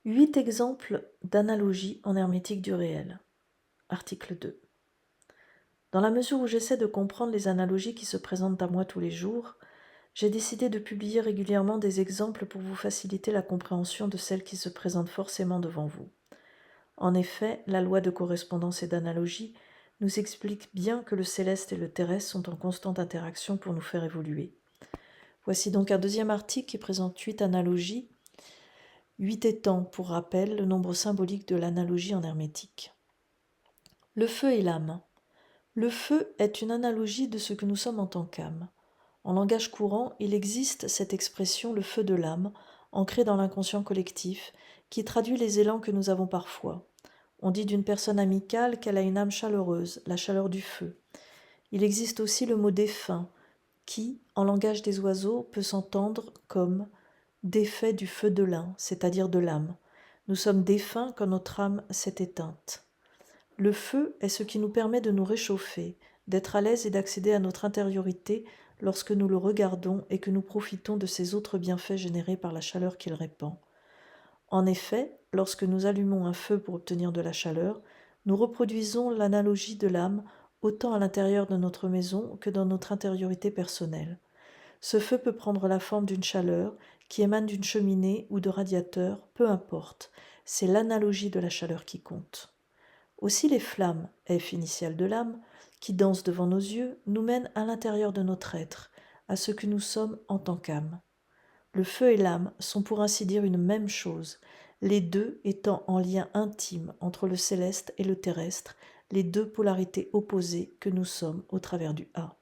8 exemples d'analogies en hermétique du réel. Article 2. Dans la mesure où j'essaie de comprendre les analogies qui se présentent à moi tous les jours, j'ai décidé de publier régulièrement des exemples pour vous faciliter la compréhension de celles qui se présentent forcément devant vous. En effet, la loi de correspondance et d'analogie nous explique bien que le céleste et le terrestre sont en constante interaction pour nous faire évoluer. Voici donc un deuxième article qui présente 8 analogies, 8 étant, pour rappel, le nombre symbolique de l'analogie en hermétique. Le feu et l'âme. Le feu est une analogie de ce que nous sommes en tant qu'âme. En langage courant, il existe cette expression « le feu de l'âme », ancrée dans l'inconscient collectif, qui traduit les élans que nous avons parfois. On dit d'une personne amicale qu'elle a une âme chaleureuse, la chaleur du feu. Il existe aussi le mot « défunt » qui, en langage des oiseaux, peut s'entendre comme « défait du feu de l'un », c'est-à-dire de l'âme. Nous sommes défunts quand notre âme s'est éteinte. Le feu est ce qui nous permet de nous réchauffer, d'être à l'aise et d'accéder à notre intériorité lorsque nous le regardons et que nous profitons de ces autres bienfaits générés par la chaleur qu'il répand. En effet, lorsque nous allumons un feu pour obtenir de la chaleur, nous reproduisons l'analogie de l'âme autant à l'intérieur de notre maison que dans notre intériorité personnelle. Ce feu peut prendre la forme d'une chaleur qui émane d'une cheminée ou de radiateur, peu importe, c'est l'analogie de la chaleur qui compte. Aussi les flammes, F initiale de l'âme, qui dansent devant nos yeux, nous mènent à l'intérieur de notre être, à ce que nous sommes en tant qu'âme. Le feu et l'âme sont pour ainsi dire une même chose, les deux étant en lien intime entre le céleste et le terrestre, les deux polarités opposées que nous sommes au travers du A.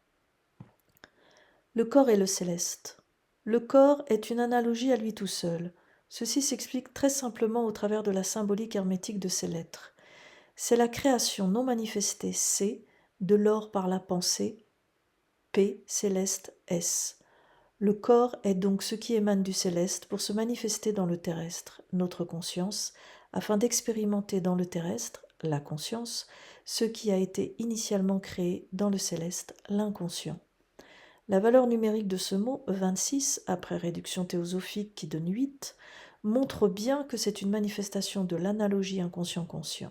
Le corps et le céleste. Le corps est une analogie à lui tout seul. Ceci s'explique très simplement au travers de la symbolique hermétique de ces lettres. C'est la création non manifestée C de l'or par la pensée, P céleste S. Le corps est donc ce qui émane du céleste pour se manifester dans le terrestre, notre conscience, afin d'expérimenter dans le terrestre, la conscience, ce qui a été initialement créé dans le céleste, l'inconscient. La valeur numérique de ce mot, 26, après réduction théosophique qui donne 8, montre bien que c'est une manifestation de l'analogie inconscient-conscient.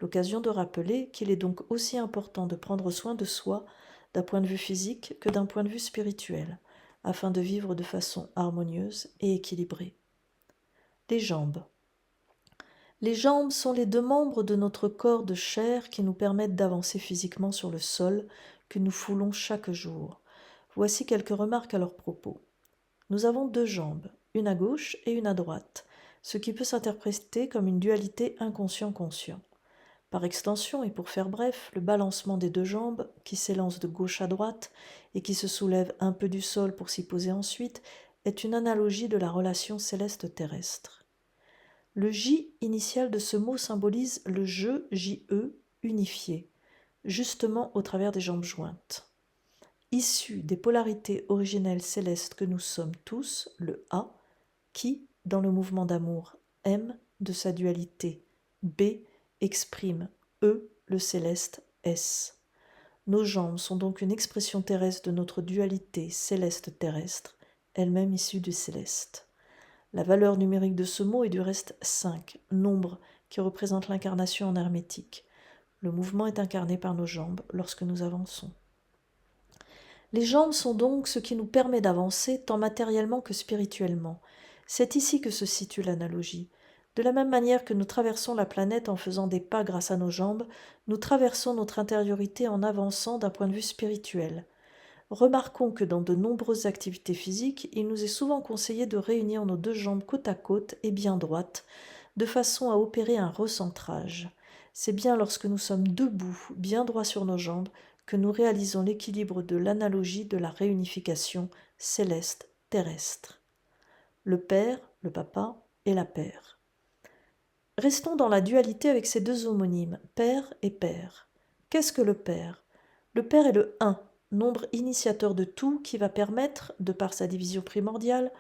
L'occasion de rappeler qu'il est donc aussi important de prendre soin de soi d'un point de vue physique que d'un point de vue spirituel, afin de vivre de façon harmonieuse et équilibrée. Les jambes. Les jambes sont les deux membres de notre corps de chair qui nous permettent d'avancer physiquement sur le sol que nous foulons chaque jour. Voici quelques remarques à leur propos. Nous avons deux jambes, une à gauche et une à droite, ce qui peut s'interpréter comme une dualité inconscient-conscient. Par extension, et pour faire bref, le balancement des deux jambes, qui s'élance de gauche à droite et qui se soulève un peu du sol pour s'y poser ensuite, est une analogie de la relation céleste-terrestre. Le J initial de ce mot symbolise le je, J-E, unifié, justement au travers des jambes jointes. Issu des polarités originelles célestes que nous sommes tous, le A, qui, dans le mouvement d'amour M de sa dualité B, exprime E, le céleste, S. Nos jambes sont donc une expression terrestre de notre dualité céleste-terrestre, elle-même issue du céleste. La valeur numérique de ce mot est du reste 5, nombre qui représente l'incarnation en hermétique. Le mouvement est incarné par nos jambes lorsque nous avançons. Les jambes sont donc ce qui nous permet d'avancer tant matériellement que spirituellement. C'est ici que se situe l'analogie. De la même manière que nous traversons la planète en faisant des pas grâce à nos jambes, nous traversons notre intériorité en avançant d'un point de vue spirituel. Remarquons que dans de nombreuses activités physiques, il nous est souvent conseillé de réunir nos deux jambes côte à côte et bien droites, de façon à opérer un recentrage. C'est bien lorsque nous sommes debout, bien droits sur nos jambes, que nous réalisons l'équilibre de l'analogie de la réunification céleste-terrestre. Le père, le papa et la père. Restons dans la dualité avec ces deux homonymes, père et père. Qu'est-ce que le père ? Le père est le 1, nombre initiateur de tout qui va permettre, de par sa division primordiale,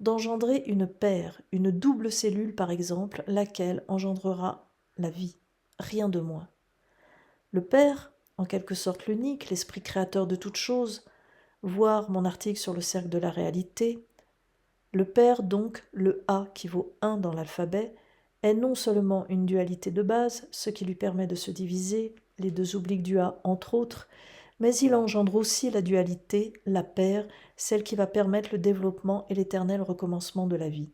d'engendrer une paire, une double cellule par exemple, laquelle engendrera la vie, rien de moins. Le père, en quelque sorte l'unique, l'esprit créateur de toutes choses, voir mon article sur le cercle de la réalité. Le père donc, le A qui vaut 1 dans l'alphabet, est non seulement une dualité de base, ce qui lui permet de se diviser, les deux obliques du A entre autres, mais il engendre aussi la dualité, la paire, celle qui va permettre le développement et l'éternel recommencement de la vie.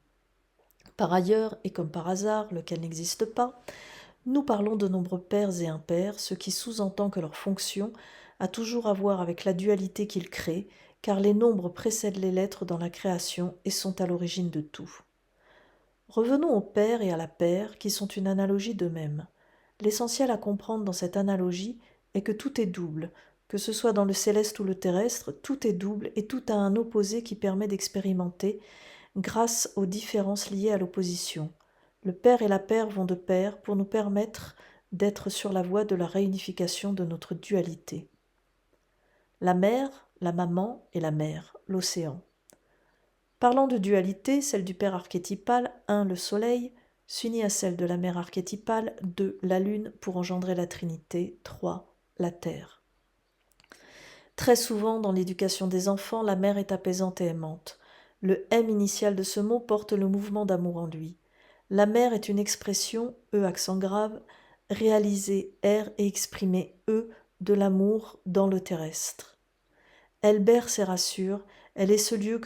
Par ailleurs, et comme par hasard, lequel n'existe pas, nous parlons de nombres pairs et impairs, ce qui sous-entend que leur fonction a toujours à voir avec la dualité qu'ils créent, car les nombres précèdent les lettres dans la création et sont à l'origine de tout. Revenons au pair et à la paire, qui sont une analogie d'eux-mêmes. L'essentiel à comprendre dans cette analogie est que tout est double, que ce soit dans le céleste ou le terrestre, tout est double et tout a un opposé qui permet d'expérimenter grâce aux différences liées à l'opposition. Le pair et la paire vont de pair pour nous permettre d'être sur la voie de la réunification de notre dualité. La mère, la maman et la mer, l'océan. Parlant de dualité, celle du père archétypal, 1 le soleil, s'unit à celle de la mère archétypale, 2 la lune, pour engendrer la Trinité, 3 la terre. Très souvent, dans l'éducation des enfants, la mère est apaisante et aimante. Le M initial de ce mot porte le mouvement d'amour en lui. La mère est une expression, E accent grave, réalisée R et exprimée E de l'amour dans le terrestre. Elle berce et rassure, elle est ce lieu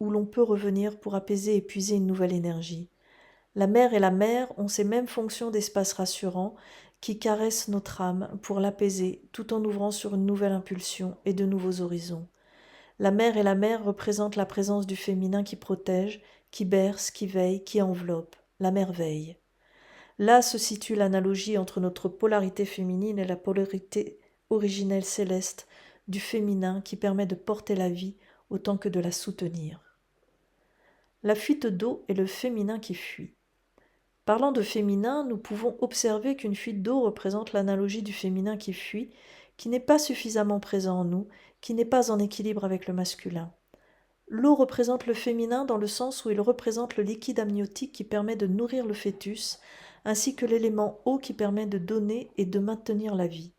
où l'on peut revenir pour apaiser et puiser une nouvelle énergie. La mère et la mère ont ces mêmes fonctions d'espace rassurant qui caressent notre âme pour l'apaiser tout en ouvrant sur une nouvelle impulsion et de nouveaux horizons. La mère et la mère représentent la présence du féminin qui protège, qui berce, qui veille, qui enveloppe, la merveille. Là se situe l'analogie entre notre polarité féminine et la polarité originelle céleste du féminin qui permet de porter la vie autant que de la soutenir. La fuite d'eau est le féminin qui fuit. Parlant de féminin, nous pouvons observer qu'une fuite d'eau représente l'analogie du féminin qui fuit, qui n'est pas suffisamment présent en nous, qui n'est pas en équilibre avec le masculin. L'eau représente le féminin dans le sens où il représente le liquide amniotique qui permet de nourrir le fœtus, ainsi que l'élément eau qui permet de donner et de maintenir la vie.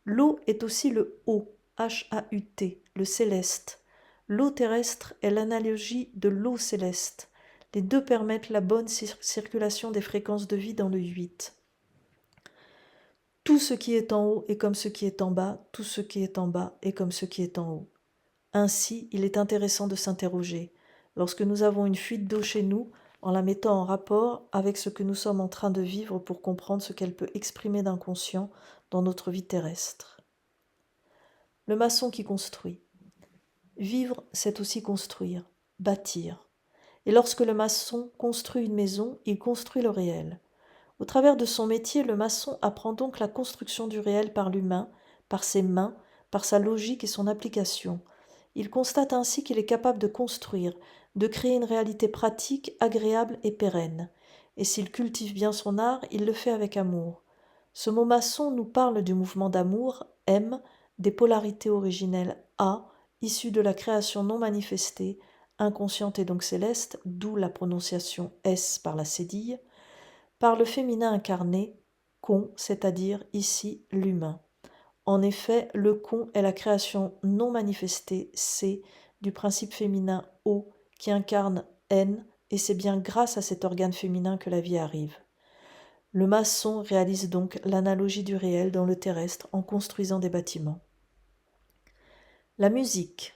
L'eau est aussi le haut, H-A-U-T, le céleste. L'eau terrestre est l'analogie de l'eau céleste. Les deux permettent la bonne circulation des fréquences de vie dans le 8. Tout ce qui est en haut est comme ce qui est en bas, tout ce qui est en bas est comme ce qui est en haut. Ainsi, il est intéressant de s'interroger, lorsque nous avons une fuite d'eau chez nous, en la mettant en rapport avec ce que nous sommes en train de vivre pour comprendre ce qu'elle peut exprimer d'inconscient dans notre vie terrestre. Le maçon qui construit. Vivre, c'est aussi construire, bâtir. Et lorsque le maçon construit une maison, il construit le réel. Au travers de son métier, le maçon apprend donc la construction du réel par l'humain, par ses mains, par sa logique et son application. Il constate ainsi qu'il est capable de construire, de créer une réalité pratique, agréable et pérenne. Et s'il cultive bien son art, il le fait avec amour. Ce mot maçon nous parle du mouvement d'amour, M, des polarités originelles A, issues de la création non manifestée, inconsciente et donc céleste, d'où la prononciation S par la cédille, par le féminin incarné, con, c'est-à-dire ici l'humain. En effet, le con est la création non manifestée, C, du principe féminin O, qui incarne N, et c'est bien grâce à cet organe féminin que la vie arrive. Le maçon réalise donc l'analogie du réel dans le terrestre en construisant des bâtiments. La musique.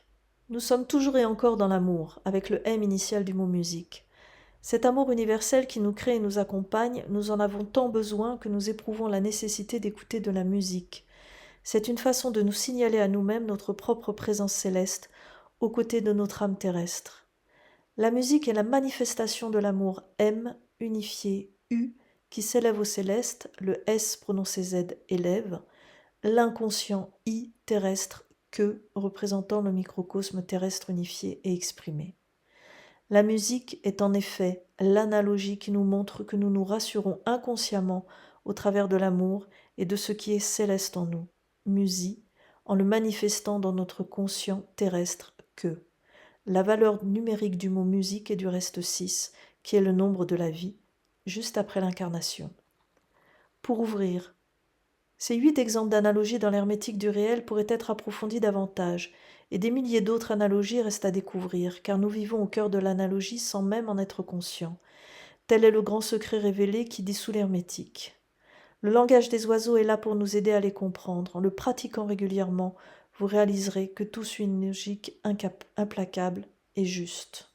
Nous sommes toujours et encore dans l'amour, avec le M initial du mot musique. Cet amour universel qui nous crée et nous accompagne, nous en avons tant besoin que nous éprouvons la nécessité d'écouter de la musique. C'est une façon de nous signaler à nous-mêmes notre propre présence céleste, aux côtés de notre âme terrestre. La musique est la manifestation de l'amour M, unifié, U, qui s'élève au céleste, le S prononcé Z élève, l'inconscient I terrestre, que, représentant le microcosme terrestre unifié et exprimé. La musique est en effet l'analogie qui nous montre que nous nous rassurons inconsciemment au travers de l'amour et de ce qui est céleste en nous, musie, en le manifestant dans notre conscient terrestre que. La valeur numérique du mot musique est du reste 6, qui est le nombre de la vie, juste après l'incarnation. Pour ouvrir, ces 8 exemples d'analogies dans l'hermétique du réel pourraient être approfondis davantage, et des milliers d'autres analogies restent à découvrir, car nous vivons au cœur de l'analogie sans même en être conscients. Tel est le grand secret révélé qui dissout l'hermétique. Le langage des oiseaux est là pour nous aider à les comprendre. En le pratiquant régulièrement, vous réaliserez que tout suit une logique implacable et juste.